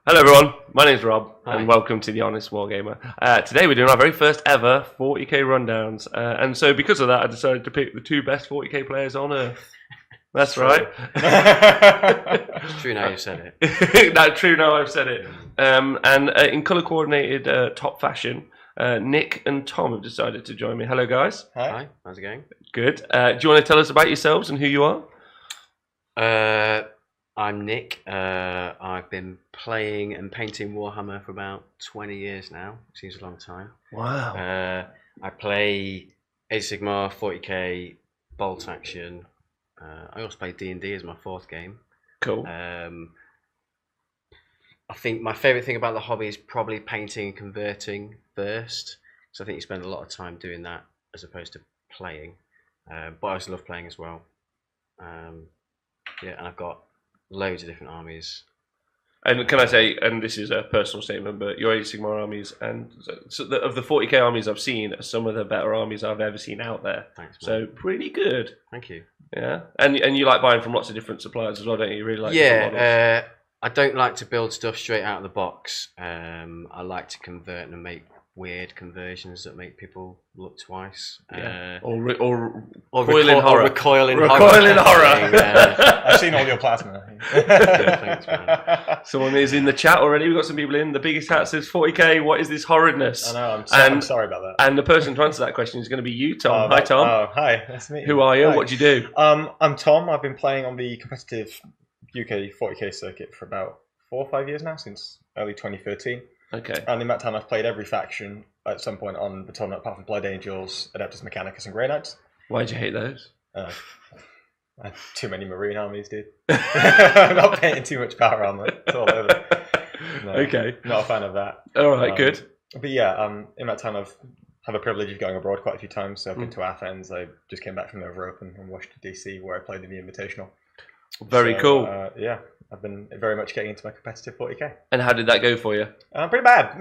Hello everyone, my name's Rob Hi. and welcome to the Honest Wargamer. Today we're doing our very first ever 40k rundowns, and so because of that I decided to pick the two best 40k players on earth. That's right. It's true now you've said it. No, true now I've said it. And in colour coordinated top fashion, Nick and Tom have decided to join me. Hello guys. Hi, how's it going? Good. Do you want to tell us about yourselves and who you are? I'm Nick. I've been playing and painting Warhammer for about 20 years now. Seems a long time. Wow. I play Age of Sigmar, 40k, bolt action. I also play D&D as my fourth game. Cool. I think my favourite thing about the hobby is probably painting and converting first. So I think you spend a lot of time doing that as opposed to playing. But I also love playing as well. Yeah, and I've got loads of different armies. And can I say, and this is a personal statement, but your Age of Sigmar armies, and of the 40k armies I've seen, are some of the better armies I've ever seen out there. Thanks, man. So pretty good. Thank you. Yeah, and you like buying from lots of different suppliers as well, don't you? You really like different models. Yeah, I don't like to build stuff straight out of the box. I like to convert and make weird conversions that make people look twice. Yeah. Or recoil in horror. Recoil in horror. I've seen all your plasma. Yeah, thanks, man. Someone is in the chat already. We've got some people in. The biggest hat says 40k. What is this horridness? I know. I'm sorry about that. And the person to answer that question is going to be you, Tom. Hi, Tom. Hi. Nice to meet you. Who are you? Hi. What do you do? I'm Tom. I've been playing on the competitive UK 40k circuit for about 4 or 5 years now, since early 2013. Okay. And in that time, I've played every faction at some point on the tournament, apart from Blood Angels, Adeptus Mechanicus, and Grey Knights. Why'd you hate those? I had too many Marine armies, dude. I'm not painting too much power armor. It's all over. No, Okay. Not a fan of that. All right, good. But yeah, in that time I've had the privilege of going abroad quite a few times. So I've been to Athens. I just came back from over Open and watched DC, where I played in the Invitational. Very cool. Yeah, I've been very much getting into my competitive 40k. And how did that go for you? Pretty bad.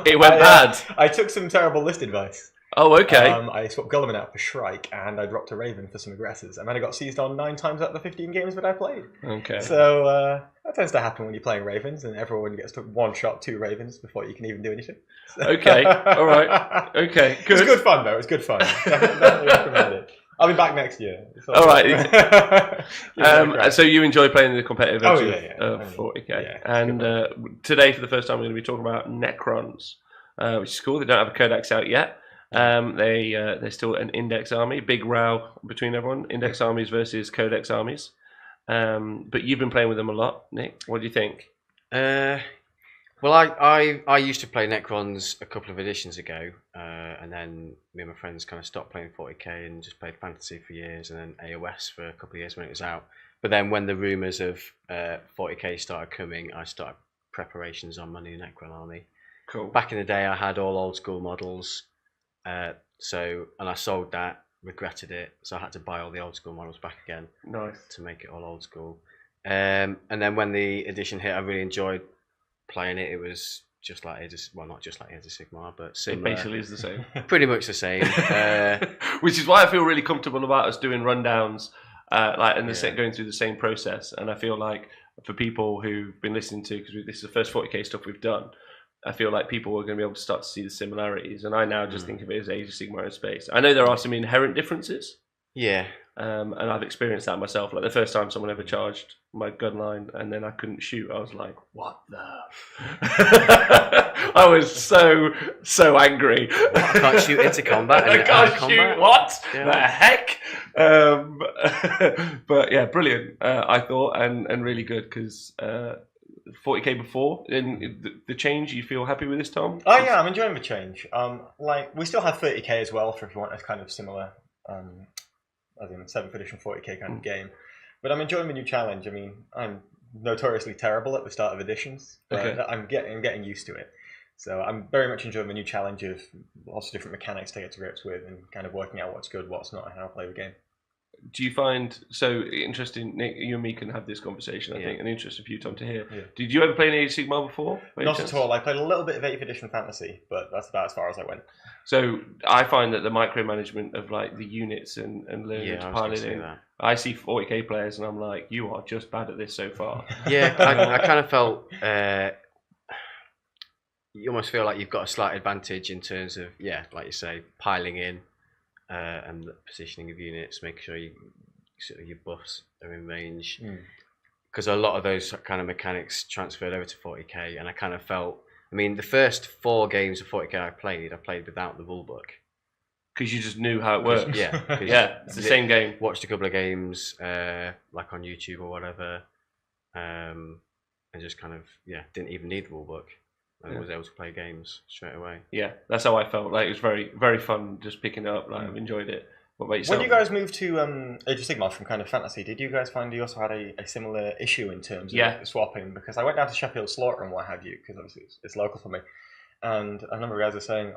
It went bad. I took some terrible list advice. Oh, okay. I swapped Gulliman out for Shrike, and I dropped a Raven for some aggressors, and then I got seized on 9 times out of the 15 games that I played. Okay. So that tends to happen when you're playing Ravens, and everyone gets to one-shot 2 Ravens before you can even do anything. So. Okay. All right. Okay. Good. It's good fun, though. It's good fun. Definitely recommend it. I'll be back next year. All right. So you enjoy playing the competitive edge of 40k. Yeah, and today, for the first time, we're going to be talking about Necrons, which is cool. They don't have a codex out yet. They're still an index army. Big row between everyone. Index armies versus codex armies. But you've been playing with them a lot, Nick. What do you think? Well, I used to play Necrons a couple of editions ago, and then me and my friends kind of stopped playing 40k and just played Fantasy for years, and then AOS for a couple of years when it was out. But then when the rumours of 40k started coming, I started preparations on my new Necron army. Cool. Back in the day, I had all old school models, and I sold that, regretted it, so I had to buy all the old school models back again. Nice. To make it all old school. And then when the edition hit, I really enjoyed playing it. It was just like not just like Age of Sigmar, but similar. It basically is the same. Pretty much the same. Which is why I feel really comfortable about us doing rundowns, going through the same process. And I feel like for people who've been listening to, because this is the first 40k stuff we've done, I feel like people are going to be able to start to see the similarities. And I now just think of it as Age of Sigmar in space. I know there are some inherent differences. Yeah. And I've experienced that myself. Like the first time someone ever charged my gun line and then I couldn't shoot, I was like, what the? I was so angry. What? I can't shoot into combat. I can't shoot, what? Yeah. The heck? But yeah, brilliant, I thought, and really good because 40k before, and the change, you feel happy with this, Tom? Oh yeah, I'm enjoying the change. We still have 30k as well for if you want a kind of similar, as in 7th edition 40k kind of game. But I'm enjoying the new challenge. I mean, I'm notoriously terrible at the start of editions, but I'm getting used to it. So I'm very much enjoying the new challenge of lots of different mechanics to get to grips with, and kind of working out what's good, what's not, and how to play the game. Do you find so interesting, Nick? You and me can have this conversation. I think, and interesting for you, Tom, to hear. Yeah. Did you ever play an Age of Sigmar before? Not at all. I played a little bit of 8th edition fantasy, but that's about as far as I went. So I find that the micromanagement of like the units and learning to pile it in, I see 40k players and I'm like, you are just bad at this so far. Yeah, I kind of felt you almost feel like you've got a slight advantage in terms of, like you say, piling in and the positioning of units, making sure sort of your buffs are in range. Because a lot of those kind of mechanics transferred over to 40k, and I kind of felt, I mean, the first 4 games of 40k I played without the rulebook. Because you just knew how it works. Yeah, it's the same game. Watched a couple of games, like on YouTube or whatever, and just kind of didn't even need the rulebook. I was able to play games straight away. Yeah, that's how I felt. Like it was very, very fun just picking it up. Like I've enjoyed it. What about yourself? When you guys moved to Age of Sigmar from kind of fantasy, did you guys find you also had a similar issue in terms of swapping? Because I went down to Sheffield Slaughter and what have you, because obviously it's local for me. And a number of guys are saying,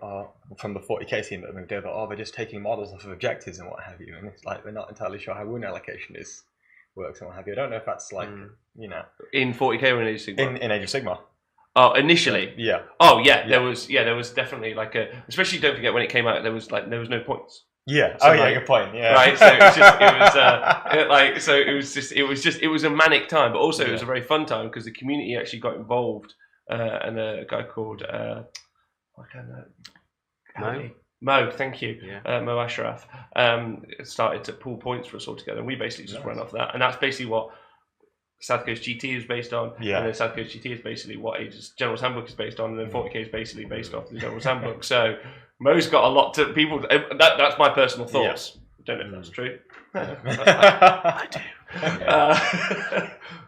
from the 40k scene that moved over, they're just taking models off of objectives and what have you. And it's like they're not entirely sure how wound allocation works and what have you. I don't know if that's like, in 40k or in Age of Sigmar? In Age of Sigmar. Oh, initially? Yeah. Oh, yeah. There was definitely like especially don't forget when it came out, there was no points. Yeah. So good point. Yeah. Right. So it was a manic time, but also it was a very fun time because the community actually got involved, and a guy called Mo, thank you, Mo Ashraf, started to pull points for us all together, and we basically just ran off that, and that's basically what South Coast GT is based on, and then South Coast GT is basically what Age's General's Handbook is based on, and then 40k is basically based off the General's Handbook. So Mo's got a lot to people. That's my personal thoughts. Don't know if that's true. I do.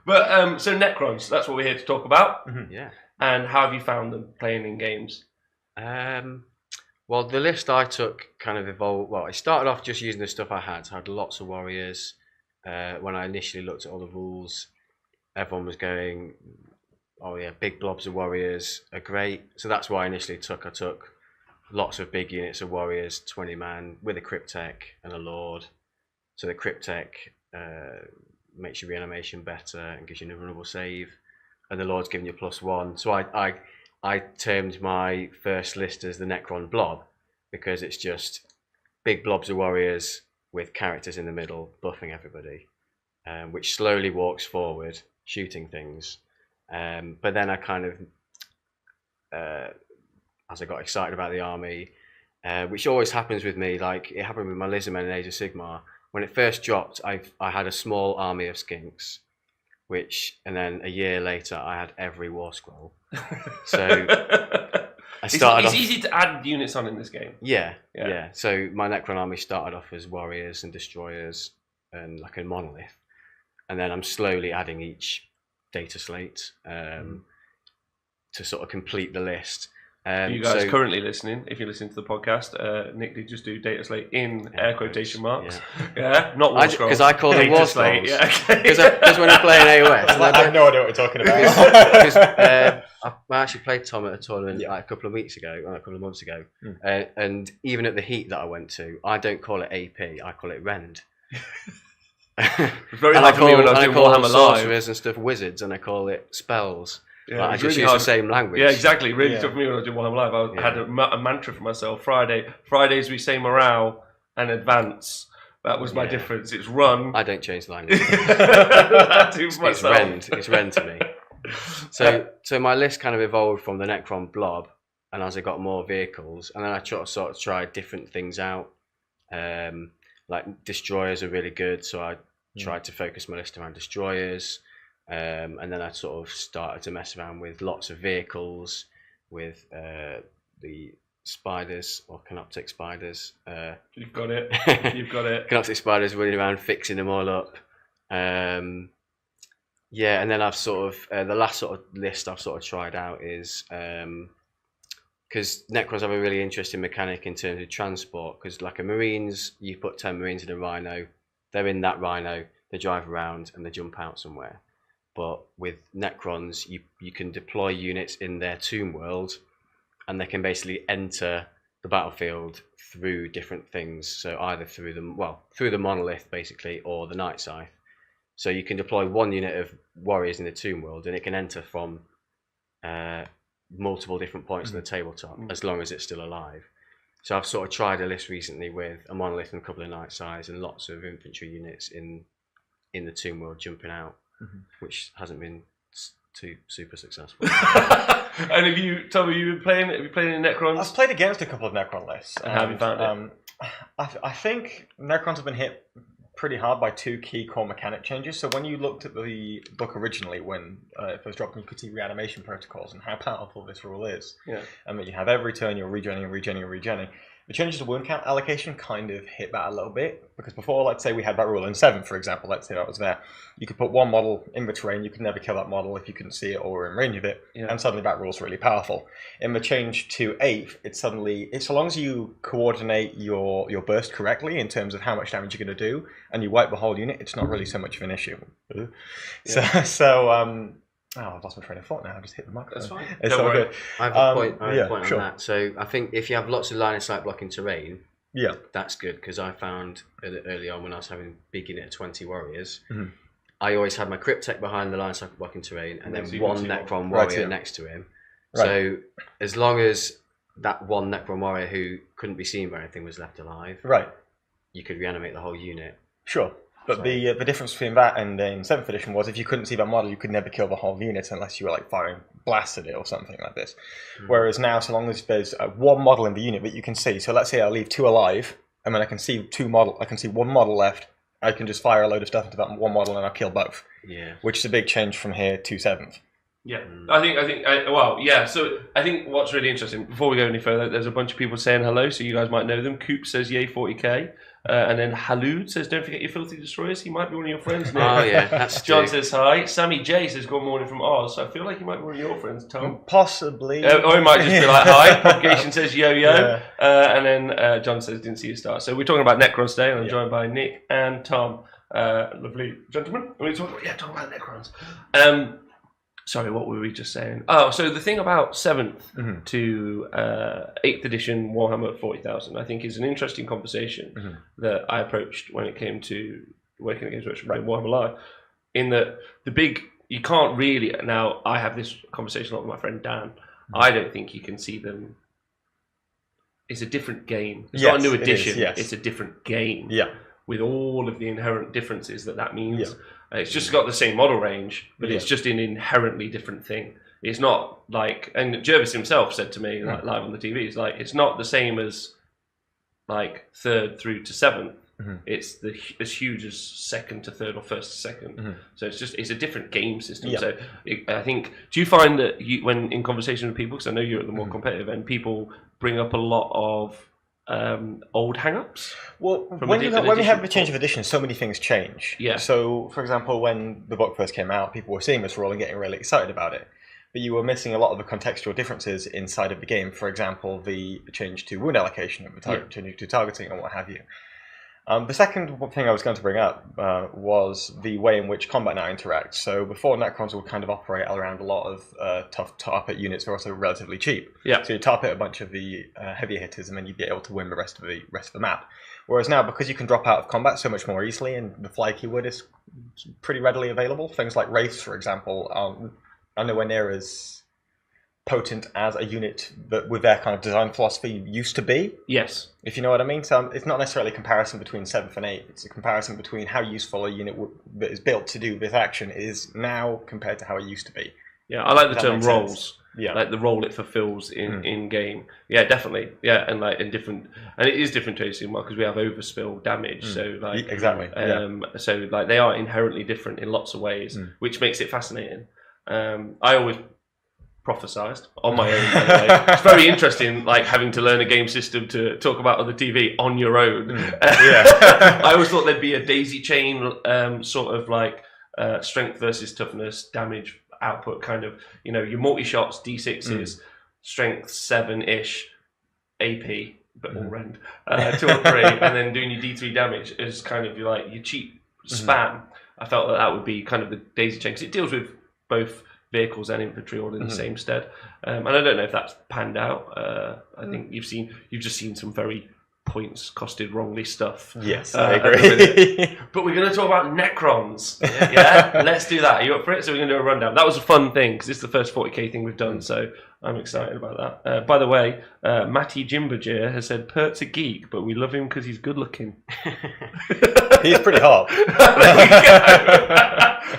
But so Necrons, that's what we're here to talk about. Yeah. And how have you found them playing in games? Well, the list I took kind of evolved. Well, I started off just using the stuff I had. So I had lots of warriors. When I initially looked at all the rules, everyone was going, big blobs of warriors are great. So that's why I initially took lots of big units of warriors, 20 man, with a Cryptek and a Lord. So the Cryptek makes your reanimation better and gives you an invulnerable save, and the Lord's giving you +1. So I termed my first list as the Necron Blob, because it's just big blobs of warriors with characters in the middle buffing everybody, which slowly walks forward, shooting things. But then I kind of, as I got excited about the army, which always happens with me, like it happened with my Lizardmen in Age of Sigmar. When it first dropped, I had a small army of skinks, and then a year later I had every war scroll. So I started it's easy to add units on in this game. Yeah. So my Necron army started off as warriors and destroyers and like a monolith, and then I'm slowly adding each data slate to sort of complete the list. For you guys currently listening, if you're listening to the podcast, Nick did just do data slate in air quotation marks. Not war scrolls. Because I call them war scrolls. Because when I'm playing AOS, I have no idea what we're talking about. Because I actually played Tom at a tournament like a couple of months ago, and even at the heat that I went to, I don't call it AP, I call it Rend. Very hard for me when I was doing Warhammer Live. Sorcerers and stuff, wizards, and I call it spells. Yeah, I just use the same language. Yeah, exactly. Really took me when I was doing Warhammer Live. I had a mantra for myself. Fridays we say morale and advance. That was my difference. It's run. I don't change the language. It's Rend to me. So my list kind of evolved from the Necron Blob, and as I got more vehicles, and then I sort of tried different things out. Like destroyers are really good, so I tried to focus my list around destroyers. And then I sort of started to mess around with lots of vehicles, with the spiders or canoptic spiders. You've got it. You've got it. Canoptic spiders running around fixing them all up. And then I've sort of the last sort of list I've sort of tried out is because Necrons have a really interesting mechanic in terms of transport. Because like a Marines, you put 10 Marines in a Rhino, they're in that Rhino, they drive around and they jump out somewhere. But with Necrons, you can deploy units in their tomb world, and they can basically enter the battlefield through different things. So either through the monolith basically, or the Night Scythe. So you can deploy one unit of warriors in the tomb world, and it can enter from multiple different points on the tabletop, as long as it's still alive. So I've sort of tried a list recently with a monolith and a couple of night size and lots of infantry units in the tomb world jumping out, which hasn't been too super successful. And have you been playing? Have you played any Necrons? I've played against a couple of Necron lists. And how have you found it? I think Necrons have been hit pretty hard by two key core mechanic changes. So when you looked at the book originally, when it first dropped, you could see reanimation protocols and how powerful this rule is. Yeah. And that you have every turn you're regenning. The changes to wound count allocation kind of hit that a little bit, because before, let's say we had that rule in 7, for example, let's say that was there. You could put one model in the terrain, you could never kill that model if you couldn't see it or were in range of it, and suddenly that rule's really powerful. In the change to 8, it's so long as you coordinate your burst correctly in terms of how much damage you're going to do, and you wipe the whole unit, it's not really so much of an issue. I've lost my train of thought now. I just hit the microphone. That's fine. It's Don't all worry. good. I have a point, on sure. that. So I think if you have lots of line of sight blocking terrain, Yeah. that's good, because I found early on when I was having big unit of 20 warriors, I always had my Cryptek behind the line of sight blocking terrain, and then one Necron warrior next to him. Right. So as long as that one Necron warrior who couldn't be seen by anything was left alive, you could reanimate the whole unit. Sure. But the difference between that and in 7th edition was if you couldn't see that model, you could never kill the whole unit unless you were like firing blasts at it or something like this. Whereas now, so long as there's one model in the unit that you can see, so let's say I leave 2 alive, and then I can see one model left, I can just fire a load of stuff into that one model and I'll kill both. Yeah. Which is a big change from here to 7th. Yeah, I think, so I think what's really interesting, before we go any further, there's a bunch of people saying hello, so you guys might know them. Coop says, yay, 40k. And then Halud says, don't forget your filthy destroyers. He might be one of your friends now. Oh, yeah, that's John true. says hi. Sammy J says, good morning from Oz. So I feel like he might be one of your friends, Tom. Possibly. Or he might just be like, hi. Propagation says, yo, yo. And then John says, didn't see you start. So we're talking about Necrons today, and I'm joined by Nick and Tom. Lovely gentlemen. We're talking about Necrons. Sorry, what were we just saying? Oh, so the thing about 7th to 8th edition Warhammer 40,000, I think, is an interesting conversation that I approached when it came to working at Games Workshop and Warhammer Live. In that you can't really, now I have this conversation a lot with my friend Dan, I don't think you can see them. It's a different game. It's not a new edition, it's a different game. Yeah. With all of the inherent differences that means. Yeah. It's just got the same model range, but it's just an inherently different thing. It's not like, and Jervis himself said to me, like live on the TV, it's like, it's not the same as like 3rd through to 7th. It's as huge as 2nd to 3rd or 1st to 2nd. So it's a different game system. So I think, do you find that when in conversation with people, because I know you're at the more competitive end, people bring up a lot of old hang-ups? Well, when we have the change of edition, so many things change. Yeah. So, for example, when the book first came out, people were seeing this rule and getting really excited about it. But you were missing a lot of the contextual differences inside of the game. For example, the change to wound allocation and to targeting and what have you. The second thing I was going to bring up was the way in which combat now interacts. So before, Necrons would kind of operate around a lot of tough tar-pit units who are also relatively cheap. Yeah. So you tar-pit a bunch of the heavier hitters, and then you'd be able to win the rest of the map. Whereas now, because you can drop out of combat so much more easily, and the fly keyword is pretty readily available, things like Wraiths, for example, are nowhere near as potent as a unit that with their kind of design philosophy used to be. Yes. If you know what I mean. So it's not necessarily a comparison between 7th and 8th. It's a comparison between how useful a unit that is built to do this action is now compared to how it used to be. Yeah, I like the term roles. Yeah. Like the role it fulfills in game. Yeah, definitely. Yeah, and it is different to AC because we have overspill damage. So like exactly. So like they are inherently different in lots of ways, which makes it fascinating. I always prophesized on my own. It's very interesting, like having to learn a game system to talk about on the TV on your own. I always thought there'd be a daisy chain, sort of like strength versus toughness, damage output kind of. You know, your multi shots D6s, strength 7-ish, AP, but all rend 2 or 3, and then doing your D3 damage is kind of like your cheap spam. I felt that would be kind of the daisy chain because it deals with both vehicles and infantry all in the same stead, and I don't know if that's panned out. I think you've just seen some very points costed wrongly stuff. Yes, I agree. But we're going to talk about Necrons. Yeah, let's do that. Are you up for it? So we're going to do a rundown. That was a fun thing because it's the first 40k thing we've done. So I'm excited about that. By the way, Matty Jimberger has said Pert's a geek, but we love him because he's good looking. He's pretty hot.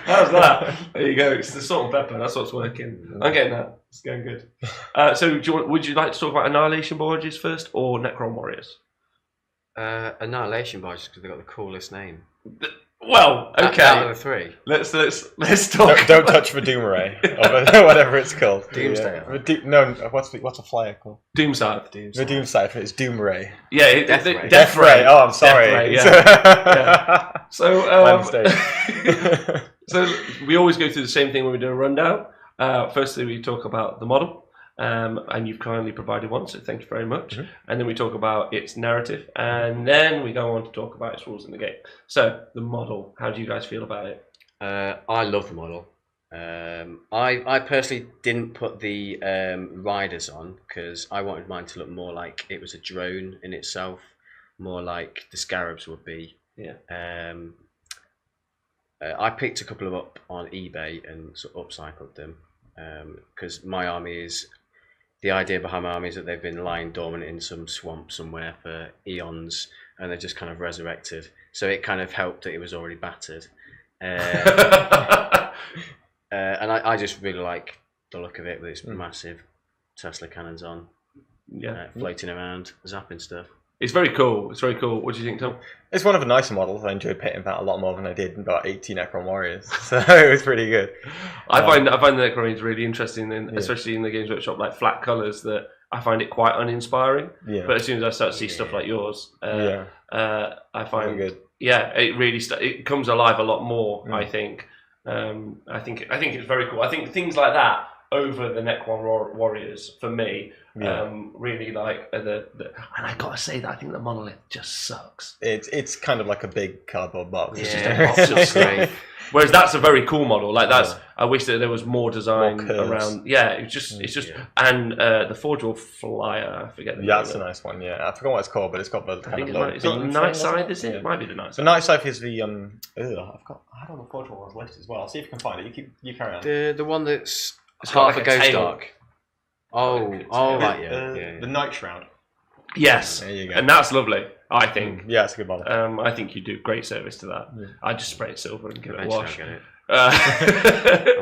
How's that? There you go. It's the salt and pepper. That's what's working. I'm getting that. It's going good. So, would you like to talk about Annihilation Barges first or Necron Warriors? Annihilation Barge because they've got the coolest name. Well, okay. Out of the three. Let's talk. Don't touch the Doomray or whatever it's called. Doomsday. No, what's a flyer called? Doomside. The Doomsday. It's Doomray. Yeah, Death Ray. Oh, I'm sorry. Death Ray, yeah. So, My mistake. so we always go through the same thing when we do a rundown. Firstly, we talk about the model, and you've kindly provided one, so thank you very much. Mm-hmm. And then we talk about its narrative, and then we go on to talk about its rules in the game. So, the model, how do you guys feel about it? I love the model. I personally didn't put the riders on because I wanted mine to look more like it was a drone in itself, more like the Scarabs would be. Yeah. I picked a couple of up on eBay and sort of upcycled them because my army is the idea behind my army is that they've been lying dormant in some swamp somewhere for eons and they're just kind of resurrected. So it kind of helped that it was already battered. And I just really like the look of it with its massive Tesla cannons on, floating around, zapping stuff. It's very cool. It's very cool. What do you think, Tom? It's one of the nicer models. I enjoyed painting that a lot more than I did about 80 Necron Warriors. So it was pretty good. I find the Necron Warriors really interesting, especially in the Games Workshop, like flat colours that I find it quite uninspiring. Yeah. But as soon as I start to see stuff like yours, I find it really it comes alive a lot more. I think. I think it's very cool. I think things like that over the Necron Warriors for me. Really like and I gotta say that I think the monolith just sucks. It's kind of like a big cardboard box. It's just a box of stuff. Whereas that's a very cool model. Like that's I wish that there was more design around. Yeah, it's just and the Forge World Flyer. I forget the name. That's a nice one. Yeah, I forgot what it's called, but it's got the kind of it's not Night Side, is it? It might be the Night Side. The Night Side is the I had on the Forge World list as well. I'll see if you can find it. You carry on. The one that's half a Ghost Ark. Right, the Night Shroud. Yes, there you go. And that's lovely. I think. Yeah, it's a good model. I think you do great service to that. Yeah. I just spray it silver and give it a wash.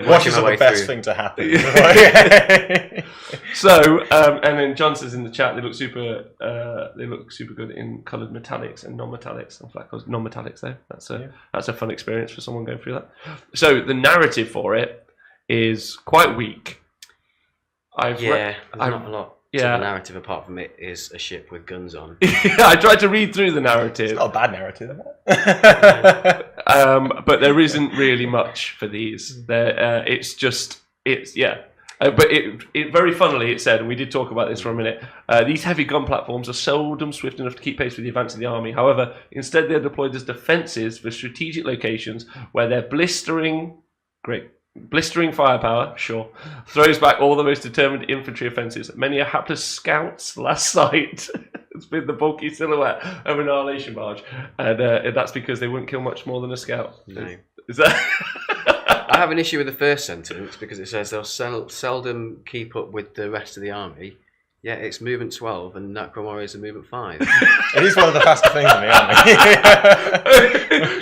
Washes are the best thing to happen. So, and then John says in the chat they look super. They look super good in coloured metallics and non-metallics. And flat colours, non-metallics though. That's a fun experience for someone going through that. So the narrative for it is quite weak. There's not a lot. So the narrative apart from it is a ship with guns on. I tried to read through the narrative. It's not a bad narrative. But there isn't really much for these. But it very funnily it said, and we did talk about this for a minute, these heavy gun platforms are seldom swift enough to keep pace with the advance of the army. However, instead they're deployed as defences for strategic locations where their blistering firepower, throws back all the most determined infantry offences. Many a hapless scout's last sight has been the bulky silhouette of an Annihilation Barge, and that's because they wouldn't kill much more than a scout. No. Is that? I have an issue with the first sentence because it says they'll seldom keep up with the rest of the army. Yeah, it's movement 12 and Necron Warriors are movement 5. It is one of the faster things in the army.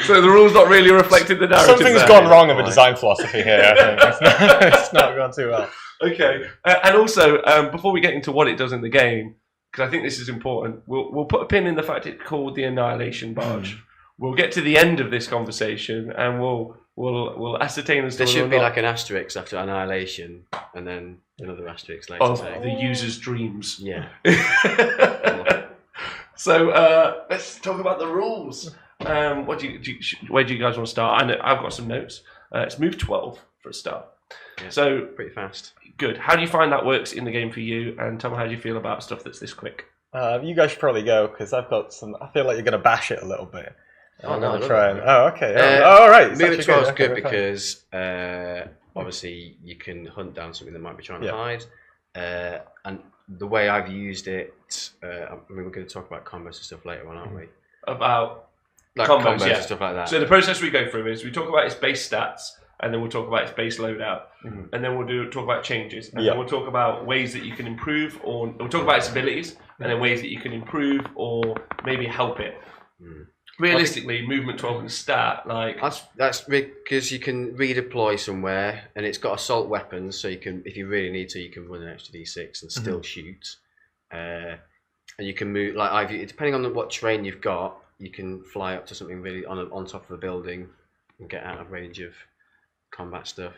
So the rule's not really reflected the narrative. Something's gone wrong with the design philosophy here, I think. It's not gone too well. Okay, and also, before we get into what it does in the game, because I think this is important, we'll put a pin in the fact it's called the Annihilation Barge. We'll get to the end of this conversation and we'll ascertain as to there should be like an asterisk after Annihilation and then another asterisk later. The user's dreams. Yeah. So let's talk about the rules. Where do you guys want to start? I've got some notes. It's move 12 for a start. Yeah, so pretty fast. Good. How do you find that works in the game for you? And Tom, how do you feel about stuff that's this quick? You guys should probably go because I've got some. I feel like you're going to bash it a little bit. Oh no! Okay. All right. Movement 12 is good because obviously you can hunt down something that might be trying to hide, and the way I've used it, we're going to talk about combos and stuff later on, aren't we? About like combos, combos and stuff like that. So the process we go through is we talk about its base stats, and then we'll talk about its base loadout, and then we'll talk about changes, and then we'll talk about ways that you can improve, or we'll talk about its abilities, and then ways that you can improve or maybe help it. Realistically, movement 12 and stat, like that's because you can redeploy somewhere, and it's got assault weapons, so you can, if you really need to, you can run an extra d6 and still shoot. And you can move, like depending on what terrain you've got, you can fly up to something really on top of a building and get out of range of combat stuff.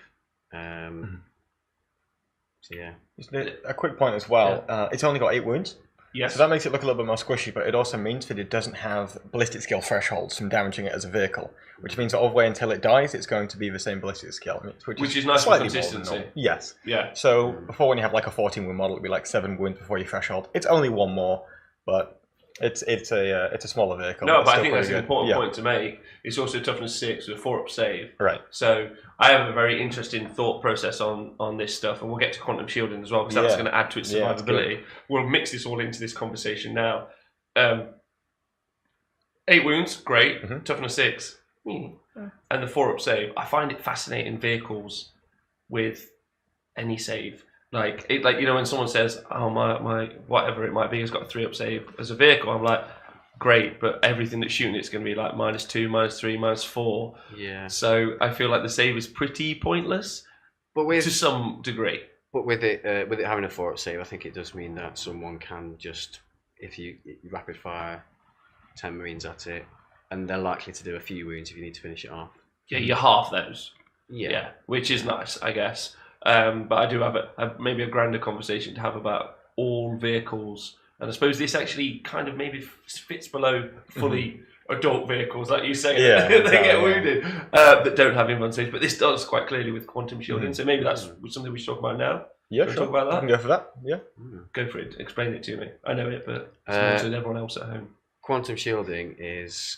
So yeah. A quick point as well. It's only got 8 wounds. Yes. So that makes it look a little bit more squishy, but it also means that it doesn't have ballistic skill thresholds from damaging it as a vehicle, which means that all the way until it dies, it's going to be the same ballistic skill. Which is nice for consistency. Yes. Yeah. So before, when you have like a 14 wound model, it'd be like 7 wounds before your threshold. It's only 1 more, but it's a smaller vehicle. No, but I think that's an important point to make. It's also toughness 6 with a 4-up save. Right. So I have a very interesting thought process on this stuff, and we'll get to quantum shielding as well, because that's going to add to its survivability. We'll mix this all into this conversation now. 8 wounds, great. Toughness 6, and the 4-up save. I find it fascinating vehicles with any save. Like when someone says, "Oh my whatever it might be has got a 3-up save as a vehicle," I'm like, great, but everything that's shooting it's going to be like -2, -3, -4. Yeah. So I feel like the save is pretty pointless, but to some degree. But with it having a 4-up save, I think it does mean that someone can just, if you rapid fire 10 Marines at it, and they're likely to do a few wounds if you need to finish it off. Yeah, you half those. Yeah, which is nice, I guess. But I do have maybe a grander conversation to have about all vehicles, and I suppose this actually kind of maybe fits below fully adult vehicles, like you say, they get wounded, that don't have invuln saves. But this does quite clearly with quantum shielding, so maybe that's something we should talk about now. Yeah, sure. Talk about that. I can go for that. Yeah, go for it. Explain it to me. I know it, but to everyone else at home. Quantum shielding is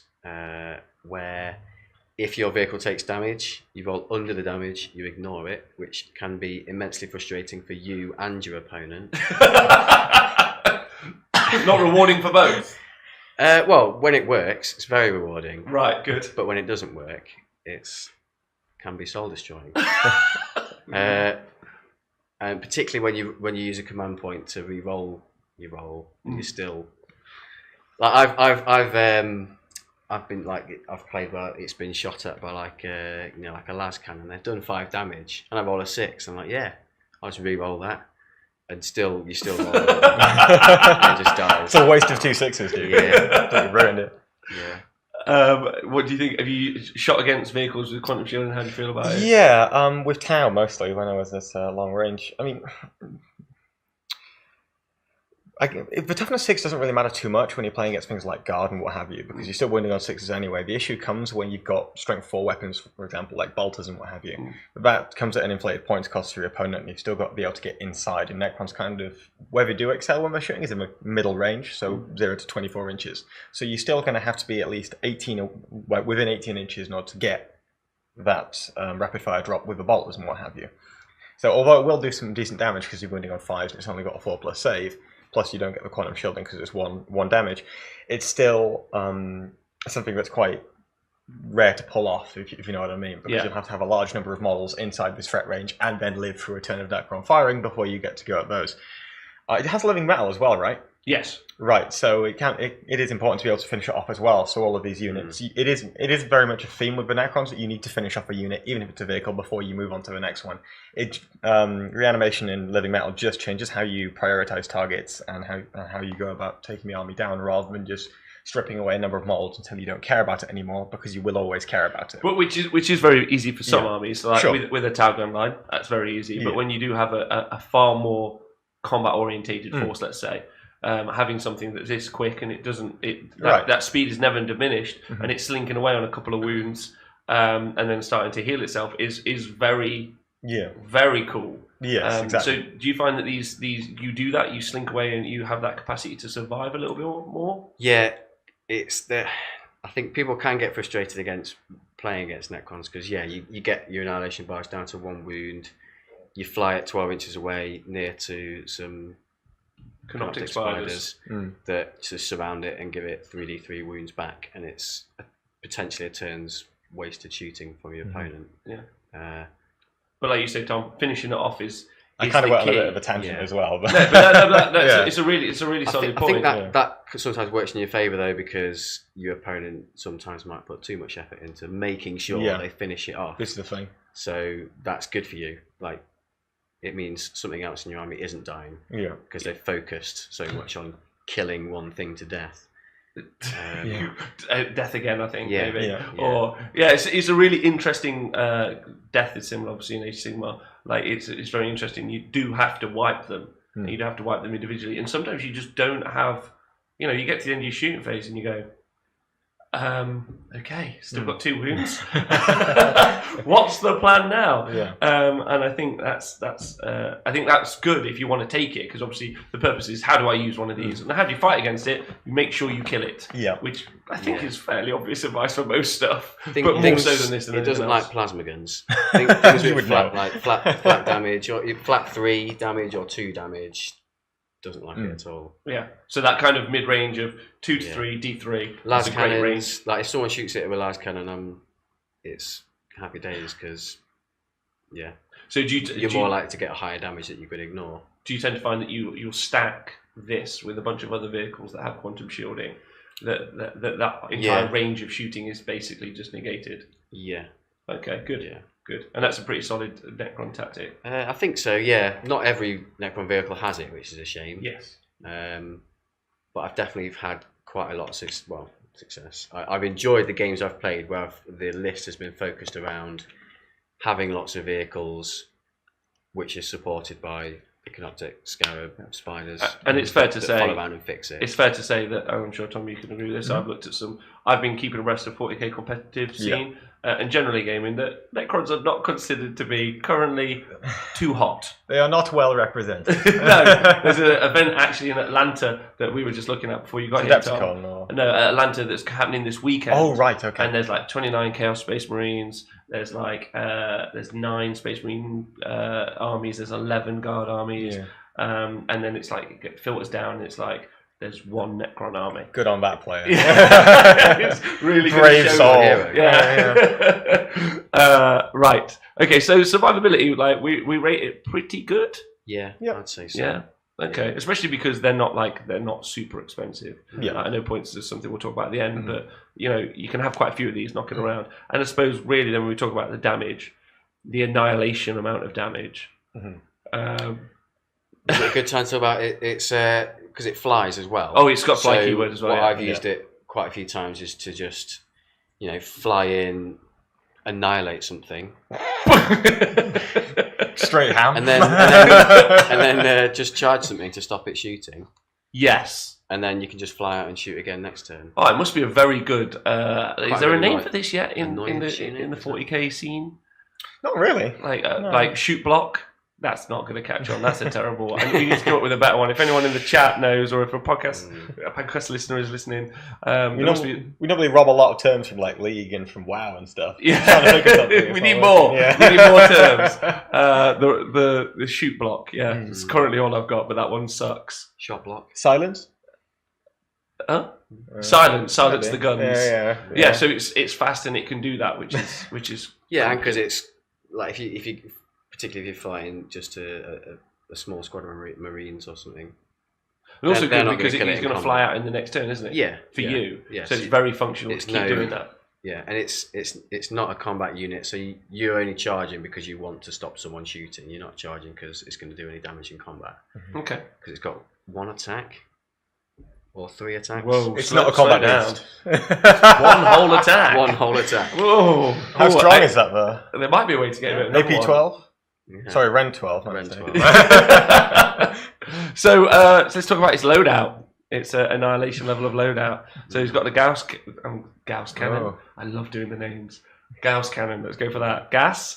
where, if your vehicle takes damage, you roll under the damage, you ignore it, which can be immensely frustrating for you and your opponent. Not rewarding for both. Well, when it works, it's very rewarding. Right, good. But when it doesn't work, can be soul destroying. And particularly when you use a command point to re-roll your roll, you're still like I've played where it's been shot at by like a las cannon. They've done 5 damage, and I roll a 6. I'm like, yeah, I'll just re-roll that, and you still roll it. And it just dies. It's a waste of 2 6s, dude. Yeah, you ruined it. Yeah. What do you think? Have you shot against vehicles with quantum shielding? How do you feel about it? Yeah, with Tau mostly when I was this long range. I mean, the toughness 6 doesn't really matter too much when you're playing against things like guard and what have you, because you're still winning on 6s anyway. The issue comes when you've got strength 4 weapons, for example, like bolters and what have you. But that comes at an inflated points cost for your opponent, and you've still got to be able to get inside. And Necrons kind of, where they do excel when they're shooting is in the middle range, so 0 to 24 inches. So you're still going to have to be at least within 18 inches in order to get that rapid fire drop with the bolters and what have you. So although it will do some decent damage because you're winning on 5s and it's only got a 4+ save, plus you don't get the quantum shielding because it's one damage, it's still something that's quite rare to pull off, if you know what I mean, because you'll have to have a large number of models inside this threat range and then live through a turn of Necron firing before you get to go at those. It has living metal as well, right? Yes. Right, so it is important to be able to finish it off as well. So all of these units, it is very much a theme with the Necrons that you need to finish off a unit, even if it's a vehicle, before you move on to the next one. Reanimation in living metal just changes how you prioritize targets and how you go about taking the army down, rather than just stripping away a number of models until you don't care about it anymore, because you will always care about it. But which is very easy for some armies, like with a Tau gun line, that's very easy. But when you do have a far more combat orientated force, let's say, having something that's this quick and that speed is never diminished, and it's slinking away on a couple of wounds, and then starting to heal itself is very very cool. Yes, exactly. So do you find that these you do that, you slink away and you have that capacity to survive a little bit more? Yeah, I think people can get frustrated against playing against Necrons because you get your Annihilation Barge down to 1 wound, you fly at 12 inches away near to some Canoptic spiders that just surround it and give it 3d3 wounds back, and it's potentially a turn's wasted shooting from your opponent. Yeah. But like you say, Tom, finishing it off is. I kind of went on a bit of a tangent as well, but no, it's a really solid point. I think that sometimes works in your favour though, because your opponent sometimes might put too much effort into making sure they finish it off. This is the thing. So that's good for you. Like, it means something else in your army isn't dying. Yeah. Because they've focused so much on killing one thing to death. Death again, I think. Yeah, maybe. yeah. Or it's a really interesting. Death is similar, obviously, in Age of Sigmar. Like it's very interesting. You do have to wipe them. You do have to wipe them individually, and sometimes you just don't have. You know, you get to the end of your shooting phase and you go, okay, still got 2 wounds. What's the plan now? Yeah. And I think that's good if you want to take it, because obviously the purpose is, how do I use one of these, and how do you fight against it? You make sure you kill it. Yeah. Which I think is fairly obvious advice for most stuff, but more so than this. It doesn't like plasma guns. Things with flat damage, or flat 3 damage or 2 damage. Doesn't like it at all. Yeah. So that kind of mid-range of 2 to 3, D3. Las cannons. Like if someone shoots it with a las cannon, it's happy days, because So you're more likely to get a higher damage that you could ignore. Do you tend to find that you'll stack this with a bunch of other vehicles that have quantum shielding? That entire range of shooting is basically just negated. Yeah. Okay. Good. Yeah. Good. And that's a pretty solid Necron tactic. I think so, yeah. Not every Necron vehicle has it, which is a shame. Yes. But I've definitely had quite a lot of success. I've enjoyed the games I've played where the list has been focused around having lots of vehicles which is supported by Iconoptic, Scarab, Spiders. And it's fair to say, follow around and fix it. It's fair to say that, I'm sure, Tom, you can agree with this. I've looked at I've been keeping abreast of 40k competitive scene. And generally gaming, that Necrons are not considered to be currently too hot. They are not well represented. No, there's an event actually in Atlanta that we were just looking at before you got here, Tom. No, Atlanta, that's happening this weekend. Oh, right, okay. And there's like 29 Chaos Space Marines. There's like there's 9 Space Marine armies. There's 11 Guard armies. And then it's like it filters down. And it's like there's 1 Necron army. Good on that player. It's really brave soul. Right. Okay. So survivability, like we rate it pretty good. Yeah. I'd say so. Yeah. Okay. Especially because they're not super expensive. Yeah. I know points is something we'll talk about at the end, but you know you can have quite a few of these knocking around. And I suppose really then when we talk about the damage, the annihilation amount of damage. Is it a good time to talk about it? It's because it flies as well. Oh, it's got fly keyword as well. I've used it quite a few times is to just, fly in, annihilate something, straight ham, and then just charge something to stop it shooting. Yes. And then you can just fly out and shoot again next turn. Oh, it must be a very good. Is there a name for this yet in the 40k scene? Not really. Like shoot block. That's not going to catch on. That's a terrible one. We need to come up with a better one. If anyone in the chat knows, or if a podcast listener is listening, we normally rob a lot of terms from like League and from WoW and stuff. Yeah, we need more. Yeah. We need more terms. The shoot block. Yeah, it's currently all I've got, but that one sucks. Shot block. Silence. Huh? Silence the guns. Yeah. So it's fast and it can do that, which is and because it's like if you particularly if you're fighting just a small squadron of Marines or something. And also good because he's going to fly out in the next turn, isn't it? Yeah. For you. Yeah. So it's very functional to keep doing that. Yeah, and it's not a combat unit, so you're only charging because you want to stop someone shooting. You're not charging because it's going to do any damage in combat. Okay. Because it's got 1 attack. Or 3 attacks. Whoa, it's not a combat down. 1 whole attack. 1 whole attack. Whoa. How strong is that though? There might be a way to get it. AP 12? Yeah. Sorry, Ren 12. Ren 12. So let's talk about its loadout. It's an annihilation level of loadout. So he's got the Gauss cannon. Oh. I love doing the names. Gauss cannon. Let's go for that.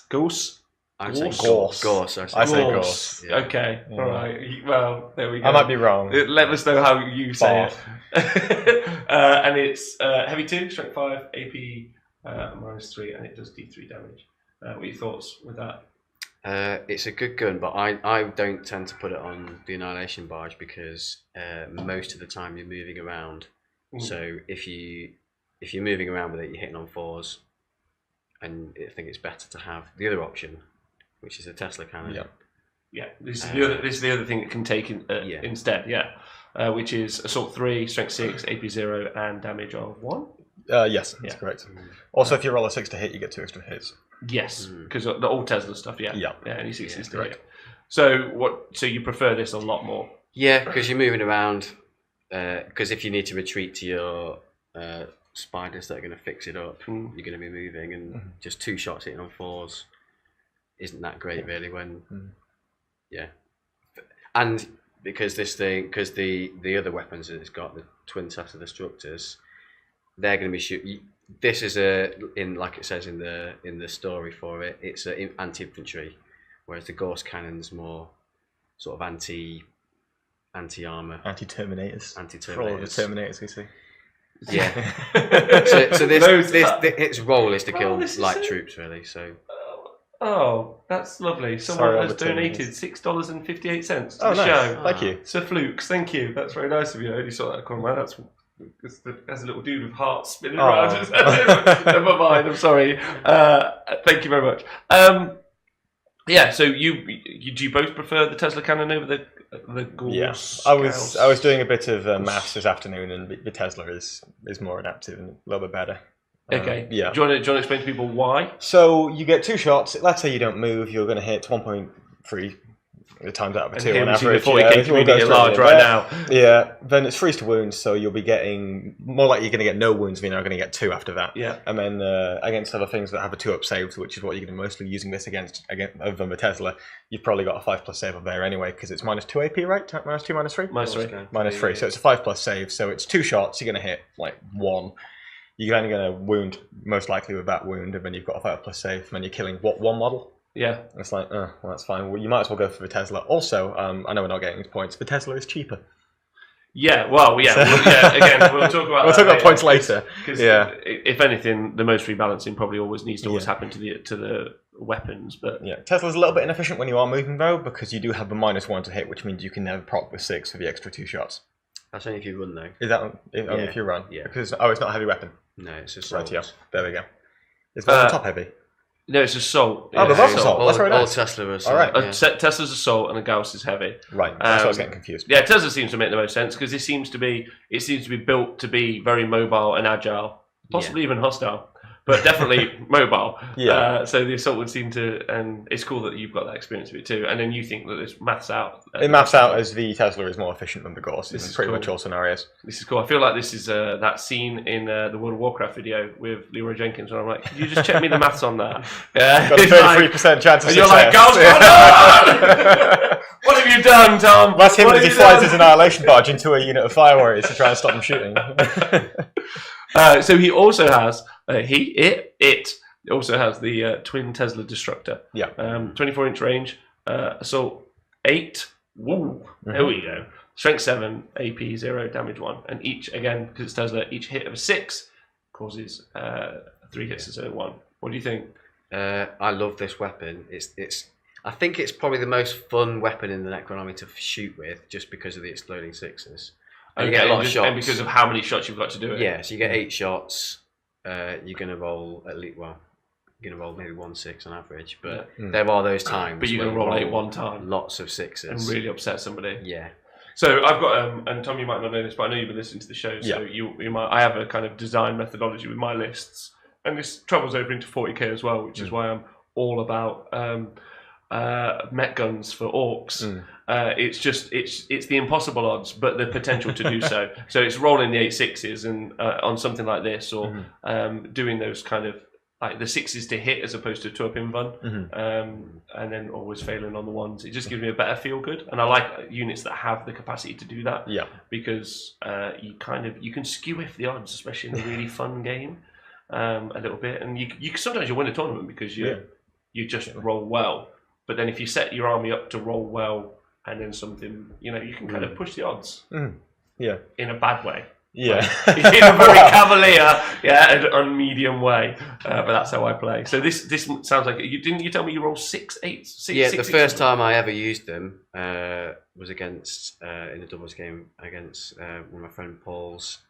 Goose. I'd say Gorse. Gorse. I say Gorse. Yeah. Okay. Yeah. All right. Well, there we go. I might be wrong. Let us know how you say it. And it's heavy 2, strength 5, AP -3, and it does D3 damage. What are your thoughts with that? It's a good gun, but I don't tend to put it on the Annihilation Barge because most of the time you're moving around. So if you if you're moving around with it, you're hitting on 4s, and I think it's better to have the other option, which is a Tesla cannon. Yeah, this is the other thing it can take instead. Yeah, which is assault 3, strength 6, AP 0, and damage of 1. Yes, that's correct. Also, if you roll a 6 to hit, you get 2 extra hits. Yes, because the all Tesla stuff. Yeah, any 6s to correct. hit. So So you prefer this a lot more? Yeah, because you're moving around. Because if you need to retreat to your spiders that are going to fix it up, you're going to be moving, and just 2 shots hitting on 4s isn't that great, really. And because the other weapons that it's got, the twin Tesla destructors, they're going to be shooting. This is like it says in the story for it, it's an anti-infantry, whereas the Gauss cannon's more sort of anti-armor, anti-terminators. For all of the Terminators we see. Yeah. so its role is to kill light troops, really. So. Oh, that's lovely. Someone has donated $6.58 to the show. Thank you. Sir Flukes, thank you. That's very nice of you. I only saw that comment. That's a little dude with hearts spinning around. Never mind. I'm sorry. Thank you very much. Yeah. So do you both prefer the Tesla cannon over the Gauss? Yes. I was doing a bit of maths this afternoon, and the Tesla is more adaptive and a little bit better. Okay. Yeah. Do you want to explain to people why? So you get 2 shots. Let's say you don't move, you're going to hit 1.3 times out of 2 on average. 40k community at large right now. Yeah. Then it's freeze to wounds, so you'll be getting more likely you're going to get no wounds. You're going to get 2 after that. Yeah. And then against other things that have a 2-up save, which is what you're going to mostly using this against other than the Tesla, you've probably got a 5+ save up there anyway because it's -2 AP, right? -2, -3. -3. So it's a 5+ save. So it's 2 shots. You're going to hit like 1. You're only going to wound, most likely with that wound, and then you've got a 5+ save, and then you're killing, 1 model? Yeah. It's like, well, that's fine. Well, you might as well go for the Tesla. Also, I know we're not getting these points, the Tesla is cheaper. Yeah, well, again, we'll talk about points later. Because if anything, the most rebalancing probably always needs to happen to the weapons. But yeah, Tesla's a little bit inefficient when you are moving, though, because you do have the -1 to hit, which means you can never proc with 6 for the extra 2 shots. That's only if you run, though. Is that only if you run? Yeah. Because, it's not a heavy weapon. No, it's assault. Right, yeah. There we go. Is that on top heavy? No, it's assault. Oh, the both assault. That's very nice. All Tesla assault. All right. Tesla's assault and a Gauss is heavy. Right. That's why I was getting confused. Yeah, Tesla seems to make the most sense because it seems to be built to be very mobile and agile, possibly even hostile, but definitely mobile. Yeah. So the assault would seem to, and it's cool that you've got that experience of it too. And then you think that this maths out. It maps out as the Tesla is more efficient than the Gauss in pretty much all scenarios. This is cool. I feel like this is that scene in the World of Warcraft video with Leroy Jenkins where I'm like, could you just check me the maths on that? Yeah. Got a 33% chance of success. And you're like, Gauss, what have you done, Tom? That's him as he flies his Annihilation Barge into a unit of fire warriors to try and stop them shooting. So he also has it also has the twin Tesla destructor. Yeah. 24-inch range, assault 8. Woo! There we go. Strength 7, AP 0, damage 1, and each again because it's Tesla, each hit of a 6 causes 3 hits instead of 1. What do you think? I love this weapon. I think it's probably the most fun weapon in the Necron army to shoot with, just because of the exploding 6s. And you get a lot of shots. And because of how many shots you've got to do it. Yeah, so you get 8 shots. You're going to roll at least, you're going to roll maybe 1 6 on average, but there are those times. But you're going to roll 8 one time. Lots of 6s. And really upset somebody. Yeah. So I've got, and Tom, you might not know this, but I know you've been listening to the show, so you might. I have a kind of design methodology with my lists, and this travels over into 40k as well, which is why I'm all about met guns for orcs. It's just it's the impossible odds, but the potential to do so. So it's rolling the 8 6s and on something like this, or doing those kind of like the 6s to hit as opposed to 2-up invuln, and then always failing on the 1s. It just gives me a better feel good, and I like units that have the capacity to do that. Yeah, because you can skew if the odds, especially in a really fun game, a little bit, and you sometimes you win a tournament because you just roll well. But then if you set your army up to roll well and then something, you can kind of push the odds. Yeah. In a bad way. Yeah. In a very cavalier, and medium way. But that's how I play. So this sounds like you tell me you roll 6 8s? Yeah, the first time I ever used them was against in a doubles game against one of my friend Paul's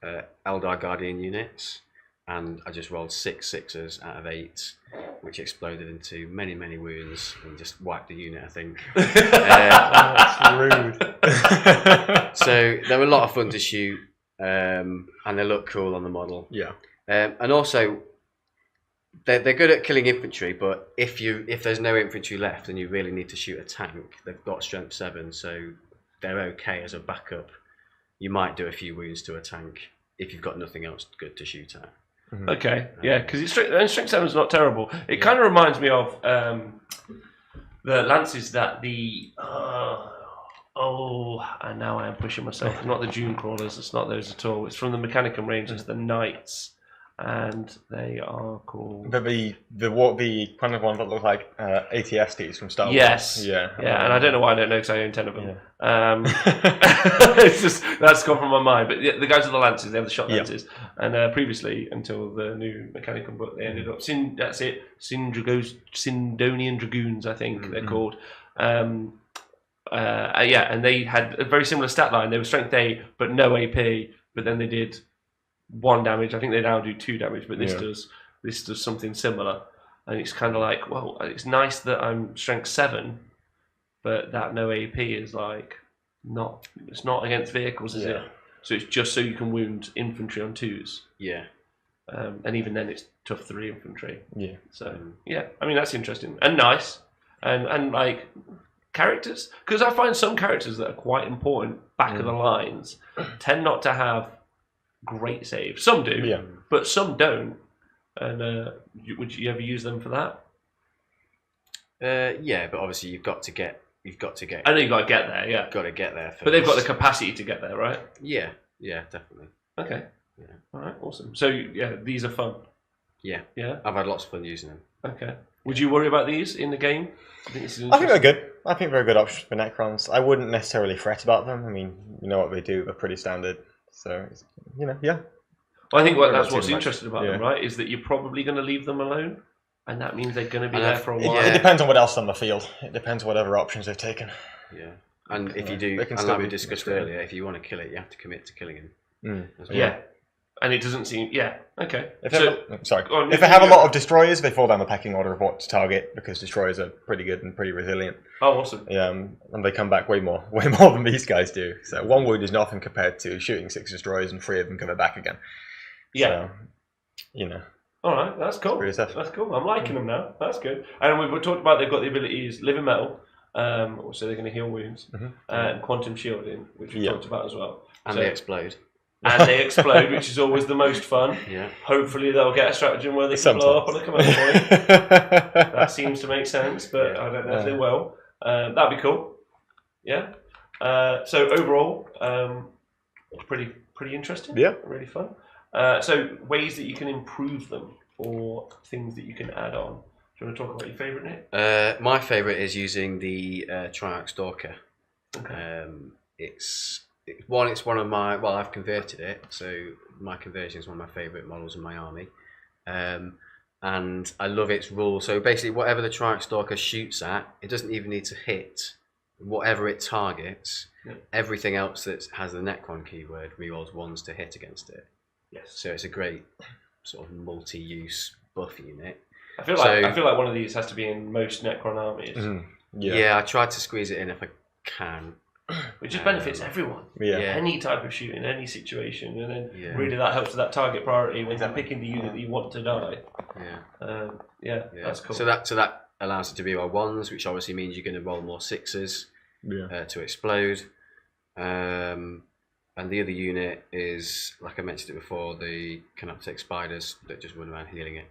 Eldar Guardian units. and I just rolled 6 6s out of 8, which exploded into many wounds and just wiped the unit, I think. That's rude. So they were a lot of fun to shoot, and they look cool on the model. Yeah. And also, they're good at killing infantry, but if there's no infantry left and you really need to shoot a tank, they've got strength 7, so they're okay as a backup. You might do a few wounds to a tank if you've got nothing else good to shoot at. Okay, yeah, because strength 7 is not terrible. It kind of reminds me of the lances that and now I am pushing myself. Not the Dune Crawlers, it's not those at all. It's from the Mechanicum range, it's the Knights, and they are called... The kind of ones that look like ATSTs from Star Wars. Yes. Yeah. Yeah, and I don't know why I don't know because I own 10 of them. Yeah. It's just, that's gone from my mind. But the guys with the lances, they have the shot lances. And previously, until the new Mechanicum book, they ended up... Sindonian Dragoons, I think they're called. And they had a very similar stat line. They were strength 8, but no AP. But then they did 1 damage. I think they now do 2 damage, but this does something similar. And it's kind of like, well, it's nice that I'm strength 7, but that no AP is like it's not against vehicles, is it? So it's just so you can wound infantry on 2s. Yeah. And even then, it's tough 3 infantry. Yeah. So yeah, I mean that's interesting and nice, and like characters, because I find some characters that are quite important back of the lines tend not to have great saves. Some do, but some don't. And would you ever use them for that? Yeah, but obviously you've got to get. I know you've got to get there. Yeah, got to get there first. But they've got the capacity to get there, right? Yeah, definitely. Okay. Yeah. All right. Awesome. So yeah, these are fun. Yeah. Yeah. I've had lots of fun using them. Okay. Would you worry about these in the game? I think they're good. I think they're a good option for Necrons. I wouldn't necessarily fret about them. I mean, you know what they do. They're pretty standard. So, yeah. Well, I think that's what's interesting about them, right? Is that you're probably going to leave them alone, and that means they're going to be there for a while. It depends on what else on the field. It depends whatever options they've taken. Yeah. And if you do, and like we discussed earlier, if you want to kill it, you have to commit to killing him. As well. Yeah. And it doesn't seem... Yeah, okay. If they have a lot of destroyers, they fall down the pecking order of what to target, because destroyers are pretty good and pretty resilient. Oh, awesome. Yeah, and they come back way more than these guys do. So 1 wound is nothing compared to shooting 6 destroyers and 3 of them coming back again. Yeah. So, All right, that's cool. That's cool. I'm liking them now. That's good. And we've talked about they've got the abilities living metal, so they're going to heal wounds, and quantum shielding, which we talked about as well. And they explode. And they explode, which is always the most fun. Yeah. Hopefully they'll get a stratagem where they can blow up on a command point. That seems to make sense, but I don't know if they will. That'd be cool. Yeah. So overall, pretty interesting. Yeah. Really fun. So ways that you can improve them, or things that you can add on. Do you want to talk about your favourite, Nick? My favourite is using the Triarch Stalker. Okay. It's one of my... Well, I've converted it, so my conversion is one of my favourite models in my army. And I love its rule. So basically, whatever the Triarch Stalker shoots at, it doesn't even need to hit. Whatever it targets, everything else that has the Necron keyword rerolls 1s to hit against it. Yes. So it's a great sort of multi-use buff unit. I feel like one of these has to be in most Necron armies. Yeah, I tried to squeeze it in if I can. Which just benefits everyone. Yeah. Any type of shooting, any situation, and then really that helps with that target priority when you're picking the unit that you want to die. Yeah. That's cool. So that allows it to be roll 1s, which obviously means you're going to roll more 6s to explode. And the other unit is, like I mentioned it before, the Canoptic Spiders that just run around healing it.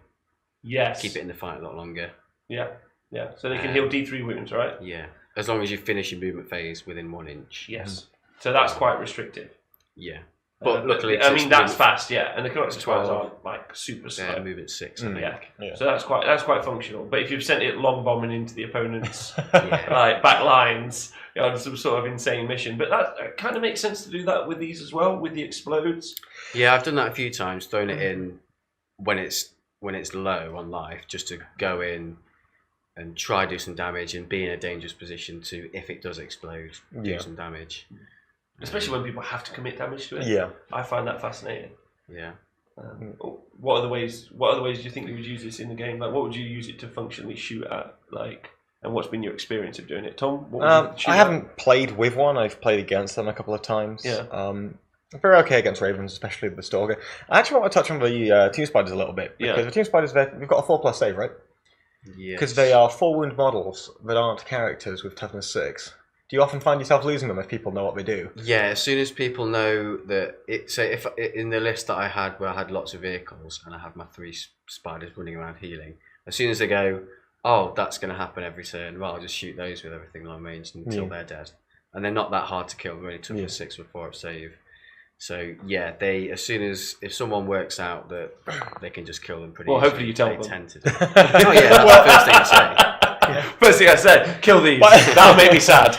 Yes. Keep it in the fight a lot longer. Yeah. So they can heal D3 wounds, right? Yeah. As long as you finish your movement phase within 1 inch. Yes. So that's quite restrictive. Yeah. But luckily, that's fast, and the Canoptic Spiders aren't like super slow. Movement 6, I think. Yeah. So that's quite functional. But if you've sent it long bombing into the opponent's like back lines, on some sort of insane mission. But that kind of makes sense to do that with these as well, with the explodes. Yeah, I've done that a few times, thrown it in when it's low on life, just to go in and try do some damage and be in a dangerous position to, if it does explode, do some damage. Especially when people have to commit damage to it. Yeah. I find that fascinating. Yeah. What other ways? What other ways do you think you would use this in the game? Like, what would you use it to functionally shoot at? Like, and what's been your experience of doing it, Tom? What would you shoot I at? haven't played with one. I've played against them a couple of times. Yeah. I'm very okay against Ravens, especially with the Stalker. I actually want to touch on the Team Spiders a little bit because the Team Spiders, we've got a 4+ save, right? Yes. Because they are 4 wound models that aren't characters with toughness 6. Do you often find yourself losing them if people know what they do? Yeah, as soon as people know that if in the list that I had where I had lots of vehicles and I have my 3 spiders running around healing, as soon as they go, oh, that's going to happen every turn, well, I'll just shoot those with everything long range until they're dead. And they're not that hard to kill, they're only toughness 6 with 4 up save. So yeah, as soon as if someone works out that they can just kill them pretty easily, hopefully you tell them. tend to do it. Oh yeah, that's the first thing I say. First thing I said, kill these. That'll make me sad.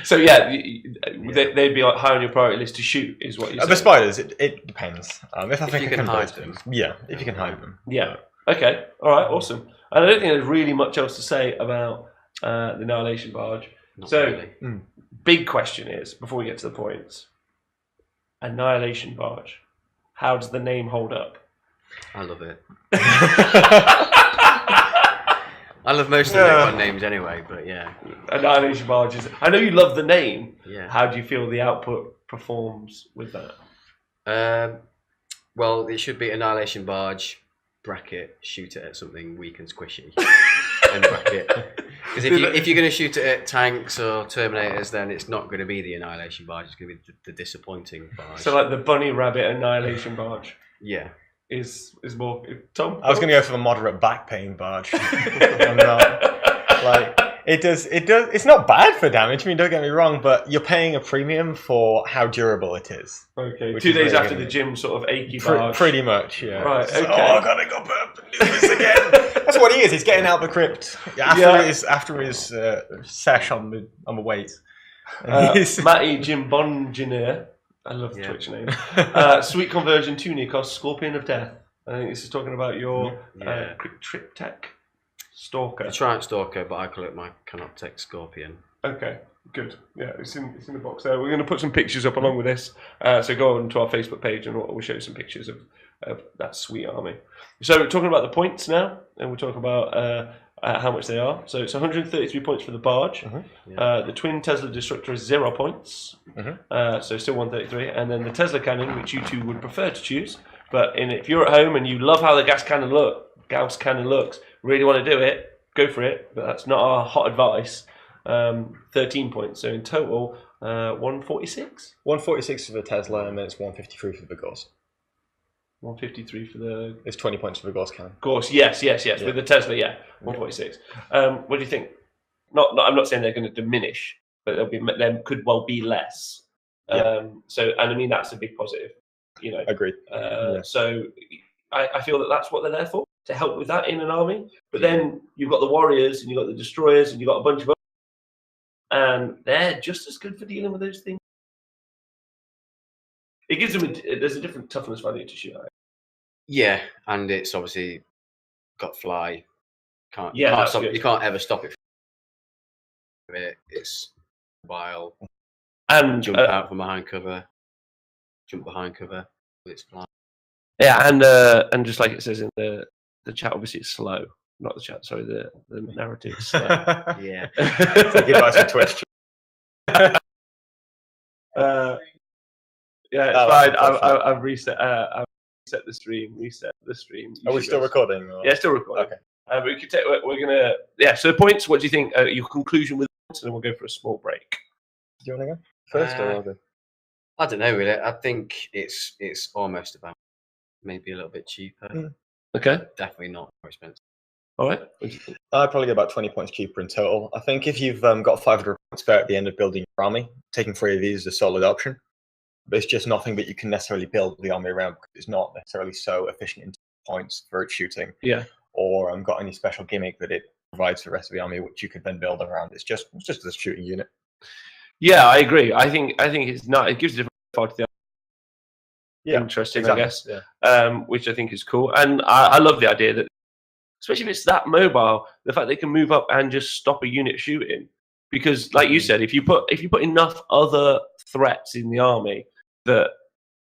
So yeah, they'd be high on your priority list to shoot, is what you're saying. The spiders, it depends. If I think you I can hide them. them. Yeah, if you can hide them. Yeah. Okay. All right. Awesome. And I don't think there's really much else to say about the Annihilation Barge. Not so, really. Big question is, before we get to the points, Annihilation Barge. How does the name hold up? I love it. I love most of the Necron names anyway, but yeah. Annihilation Barge is... I know you love the name. Yeah. How do you feel the output performs with that? Well, it should be Annihilation Barge, bracket, shoot it at something weak and squishy. And bracket. Because if you're going to shoot it at tanks or Terminators, then it's not going to be the Annihilation Barge, it's going to be the disappointing barge. So like the Bunny Rabbit Annihilation Barge. Yeah. Is more... Tom? I was going to go for the moderate back pain barge. I'm not. Like, it does. It's not bad for damage. I mean, don't get me wrong, but you're paying a premium for how durable it is. Okay. Which 2 is days really after good. the gym sort of achy barge. Pretty much, yeah. Right. So, Okay. I gotta go back and do this again. That's what he is. He's getting out the crypt after his sesh on the weight. Matty Jimbongineer. I love the Twitch name. Sweet conversion to Nikos, Scorpion of Death. I think this is talking about your quick trip tech stalker. The Triumph Stalker, but I call it my Canoptech Scorpion. Okay, good. Yeah, it's in the box there. We're going to put some pictures up along with this. So go on to our Facebook page and we'll show you some pictures of that sweet army. So we're talking about the points now, and we'll talk about how much they are. So it's 133 points for the barge. The twin Tesla destructor is 0 points. So still 133. And then the Tesla cannon, which you two would prefer to choose. But if you're at home and you love how the Gauss cannon looks, really want to do it, go for it. But that's not our hot advice. 13 points. So in total, 146? 146 for the Tesla, and then it's 153 for the Gauss. 153 for the... It's 20 points for the Gauss cannon. Gauss, yes. Yeah. With the Tesla, 146. What do you think? I'm not saying they're going to diminish, but there could well be less. So, and I mean, that's a big positive. Agreed. So I feel that's what they're there for, to help with that in an army. But then you've got the warriors and you've got the destroyers and you've got a bunch of others, and they're just as good for dealing with those things. It gives them there's a different toughness value to shoot at. Yeah, and it's obviously got fly. You can't ever stop it. It's mobile. And jump out from behind cover. Jump behind cover with its fly. Yeah, and just like it says in the chat, obviously it's slow. Not the chat, sorry, the narrative is slow. Yeah. Take advice from Twitch. Yeah, it's fine. I've reset the stream. Are we still recording? Or? Yeah, still recording. Okay. But we could take. We're gonna. Yeah. So the points. What do you think? Your conclusion with points, and then we'll go for a small break. Do you want to go first or? I don't know. Really, I think it's almost about maybe a little bit cheaper. Okay. Definitely not more expensive. All right. What do you think? I'd probably get about 20 points cheaper in total. I think if you've got 500 points spare at the end of building your army, taking 3 of these is a solid option. But it's just nothing that you can necessarily build the army around because it's not necessarily so efficient in points for its shooting. Yeah. Or got any special gimmick that it provides for the rest of the army, which you could then build around. It's just a shooting unit. Yeah, I agree. I think it's not. It gives a different profile to the army. Interesting, exactly. I guess. Yeah. Which I think is cool, and I love the idea that, especially if it's that mobile, the fact they can move up and just stop a unit shooting. Because, like you said, if you put enough other threats in the army that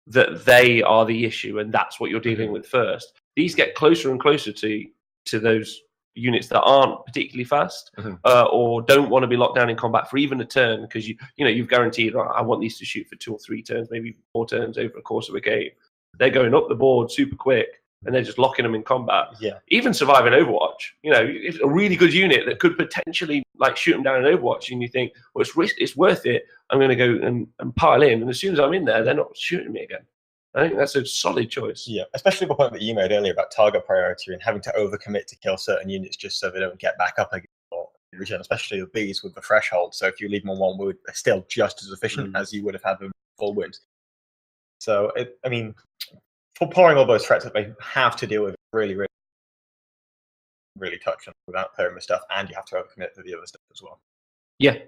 that they are the issue and that's what you're dealing with first. These get closer and closer to those units that aren't particularly fast or don't want to be locked down in combat for even a turn, because you've guaranteed, right, I want these to shoot for 2 or 3 turns, maybe 4 turns over the course of a game. They're going up the board super quick and they're just locking them in combat. Yeah. Even surviving Overwatch, it's a really good unit that could potentially like shoot them down in Overwatch, and you think, well, it's worth it. I'm going to go and pile in, and as soon as I'm in there, they're not shooting me again. I think that's a solid choice. Yeah, especially the point that you made earlier about target priority and having to overcommit to kill certain units just so they don't get back up again. Especially the bees with the threshold. So if you leave them on 1 wound, they're still just as efficient as you would have had them full wounds. So for pouring all those threats that they have to deal with, really, really, really touch them without clearing the stuff, and you have to overcommit to the other stuff as well. Yeah,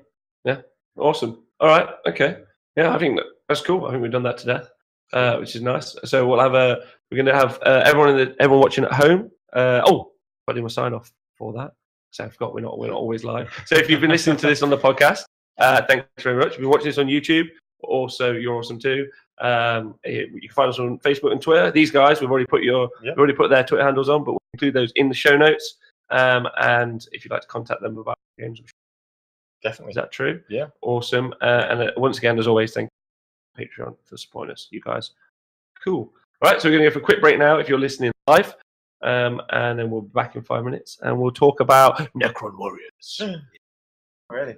awesome. All right, okay, yeah, I think that's cool. I think we've done that to death, which is nice. So we're going to have everyone watching at home. I did my sign off for that. So I forgot we're not always live. So if you've been listening to this on the podcast, thanks very much. If you're watching this on YouTube, also you're awesome too. You can find us on Facebook and Twitter. These guys, we've already put their Twitter handles on, but we'll include those in the show notes. And if you'd like to contact them about games, definitely. Is that true? Yeah. Awesome. And once again, as always, thank you Patreon for supporting us, you guys. Cool. All right, so we're going to go for a quick break now if you're listening live. And then we'll be back in 5 minutes and we'll talk about Necron Warriors. Ready.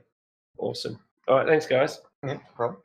Awesome. All right, thanks, guys. Yeah, no problem.